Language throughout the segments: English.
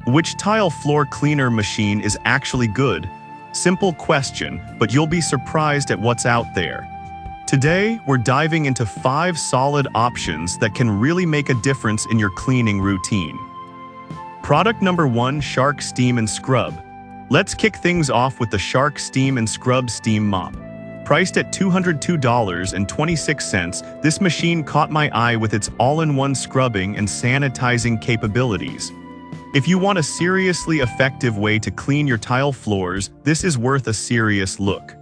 Which tile floor cleaner machine is actually good? Simple question, but you'll be surprised at what's out there. Today, we're diving into 5 solid options that can really make a difference in your cleaning routine. Product number 1, Shark Steam and Scrub. Let's kick things off with the Shark Steam and Scrub Steam Mop. Priced at $202.26, this machine caught my eye with its all-in-one scrubbing and sanitizing capabilities. If you want a seriously effective way to clean your tile floors, this is worth a serious look.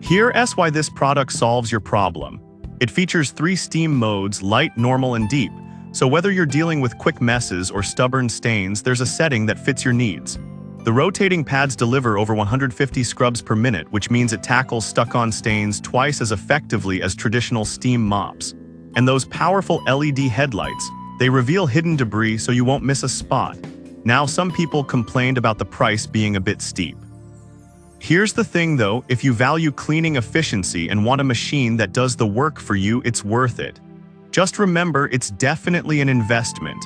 Here's why this product solves your problem. It features 3 steam modes: light, normal, and deep. So whether you're dealing with quick messes or stubborn stains, there's a setting that fits your needs. The rotating pads deliver over 150 scrubs per minute, which means it tackles stuck-on stains twice as effectively as traditional steam mops. And those powerful LED headlights, they reveal hidden debris so you won't miss a spot. Now, some people complained about the price being a bit steep. Here's the thing though, if you value cleaning efficiency and want a machine that does the work for you, it's worth it. Just remember, it's definitely an investment.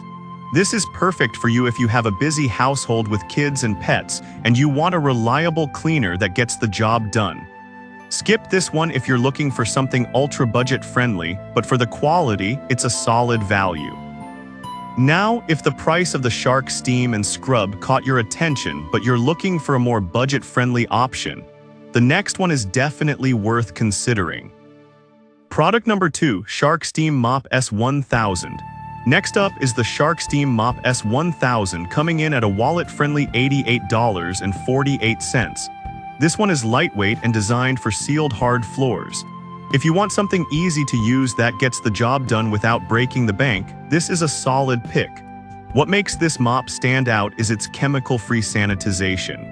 This is perfect for you if you have a busy household with kids and pets, and you want a reliable cleaner that gets the job done. Skip this one if you're looking for something ultra budget friendly, but for the quality, it's a solid value. Now, if the price of the Shark Steam and Scrub caught your attention, but you're looking for a more budget-friendly option, the next one is definitely worth considering. Product number 2, Shark Steam Mop S1000. Next up is the Shark Steam Mop S1000, coming in at a wallet-friendly $88.48. This one is lightweight and designed for sealed hard floors. If you want something easy to use that gets the job done without breaking the bank, this is a solid pick. What makes this mop stand out is its chemical-free sanitization.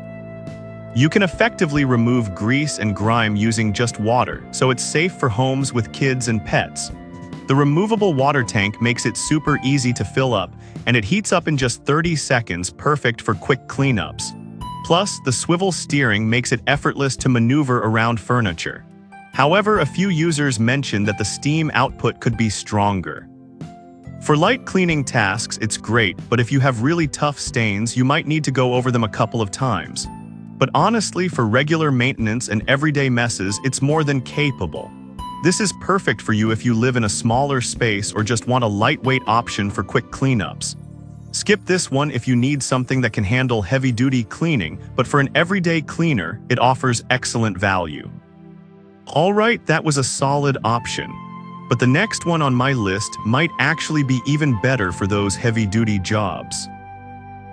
You can effectively remove grease and grime using just water, so it's safe for homes with kids and pets. The removable water tank makes it super easy to fill up, and it heats up in just 30 seconds, perfect for quick cleanups. Plus, the swivel steering makes it effortless to maneuver around furniture. However, a few users mentioned that the steam output could be stronger. For light cleaning tasks, it's great, but if you have really tough stains, you might need to go over them a couple of times. But honestly, for regular maintenance and everyday messes, it's more than capable. This is perfect for you if you live in a smaller space or just want a lightweight option for quick cleanups. Skip this one if you need something that can handle heavy-duty cleaning, but for an everyday cleaner, it offers excellent value. Alright, that was a solid option. But the next one on my list might actually be even better for those heavy-duty jobs.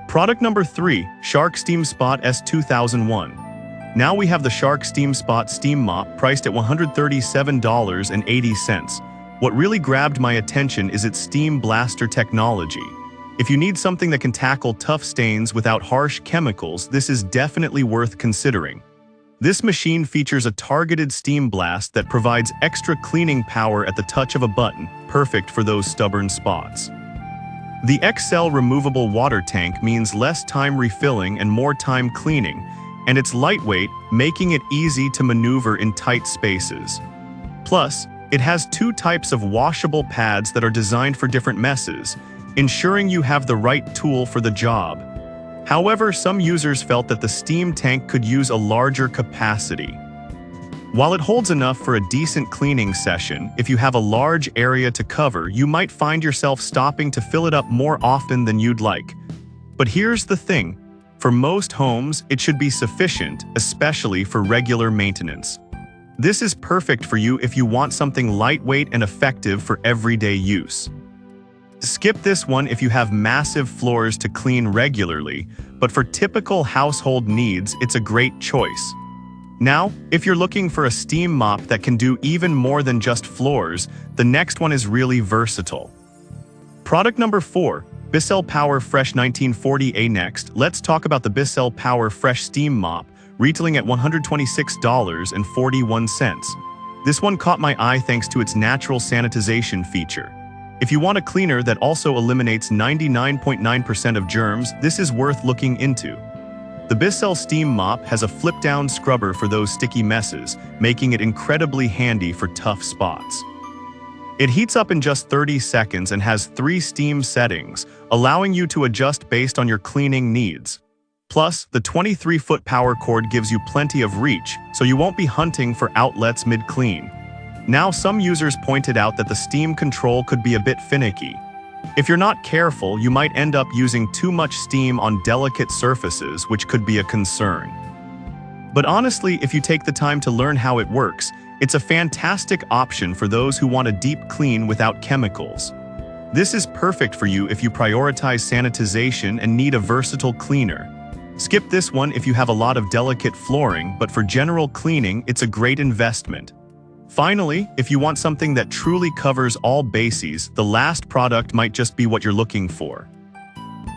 Product number 3, Shark Steam Spot S2001. Now we have the Shark Steam Spot Steam Mop priced at $137.80. What really grabbed my attention is its steam blaster technology. If you need something that can tackle tough stains without harsh chemicals, this is definitely worth considering. This machine features a targeted steam blast that provides extra cleaning power at the touch of a button, perfect for those stubborn spots. The XL removable water tank means less time refilling and more time cleaning, and it's lightweight, making it easy to maneuver in tight spaces. Plus, it has 2 types of washable pads that are designed for different messes, ensuring you have the right tool for the job. However, some users felt that the steam tank could use a larger capacity. While it holds enough for a decent cleaning session, if you have a large area to cover, you might find yourself stopping to fill it up more often than you'd like. But here's the thing. For most homes, it should be sufficient, especially for regular maintenance. This is perfect for you if you want something lightweight and effective for everyday use. Skip this one if you have massive floors to clean regularly, but for typical household needs, it's a great choice. Now, if you're looking for a steam mop that can do even more than just floors, the next one is really versatile. Product number 4, Bissell Power Fresh 1940A. Next, let's talk about the Bissell Power Fresh Steam Mop, retailing at $126.41. This one caught my eye thanks to its natural sanitization feature. If you want a cleaner that also eliminates 99.9% of germs, this is worth looking into. The Bissell Steam Mop has a flip-down scrubber for those sticky messes, making it incredibly handy for tough spots. It heats up in just 30 seconds and has 3 steam settings, allowing you to adjust based on your cleaning needs. Plus, the 23-foot power cord gives you plenty of reach, so you won't be hunting for outlets mid-clean. Now, some users pointed out that the steam control could be a bit finicky. If you're not careful, you might end up using too much steam on delicate surfaces, which could be a concern. But honestly, if you take the time to learn how it works, it's a fantastic option for those who want a deep clean without chemicals. This is perfect for you if you prioritize sanitization and need a versatile cleaner. Skip this one if you have a lot of delicate flooring, but for general cleaning, it's a great investment. Finally, if you want something that truly covers all bases, the last product might just be what you're looking for.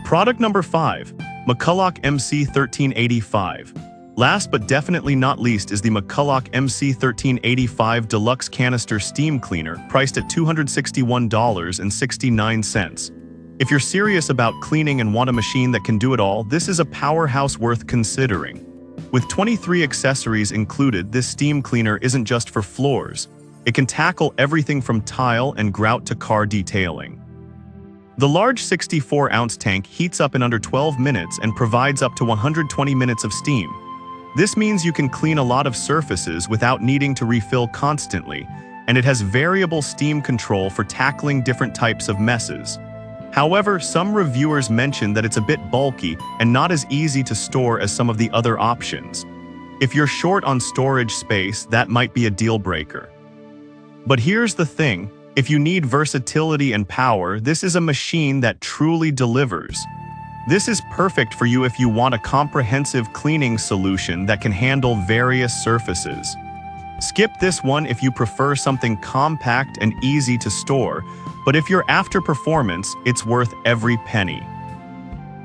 Product number 5, McCulloch MC1385. Last but definitely not least is the McCulloch MC1385 Deluxe Canister Steam Cleaner, priced at $261.69. If you're serious about cleaning and want a machine that can do it all, this is a powerhouse worth considering. With 23 accessories included, this steam cleaner isn't just for floors. It can tackle everything from tile and grout to car detailing. The large 64-ounce tank heats up in under 12 minutes and provides up to 120 minutes of steam. This means you can clean a lot of surfaces without needing to refill constantly, and it has variable steam control for tackling different types of messes. However, some reviewers mention that it's a bit bulky and not as easy to store as some of the other options. If you're short on storage space, that might be a deal breaker. But here's the thing, if you need versatility and power, this is a machine that truly delivers. This is perfect for you if you want a comprehensive cleaning solution that can handle various surfaces. Skip this one if you prefer something compact and easy to store, but if you're after performance, it's worth every penny.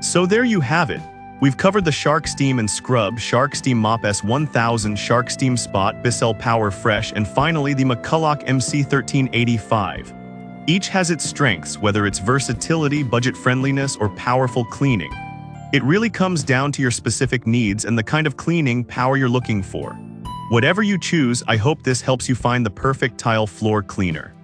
So there you have it. We've covered the Shark Steam and Scrub, Shark Steam Mop S1000, Shark Steam Spot, Bissell Power Fresh, and finally the McCulloch MC1385. Each has its strengths, whether it's versatility, budget friendliness, or powerful cleaning. It really comes down to your specific needs and the kind of cleaning power you're looking for. Whatever you choose, I hope this helps you find the perfect tile floor cleaner.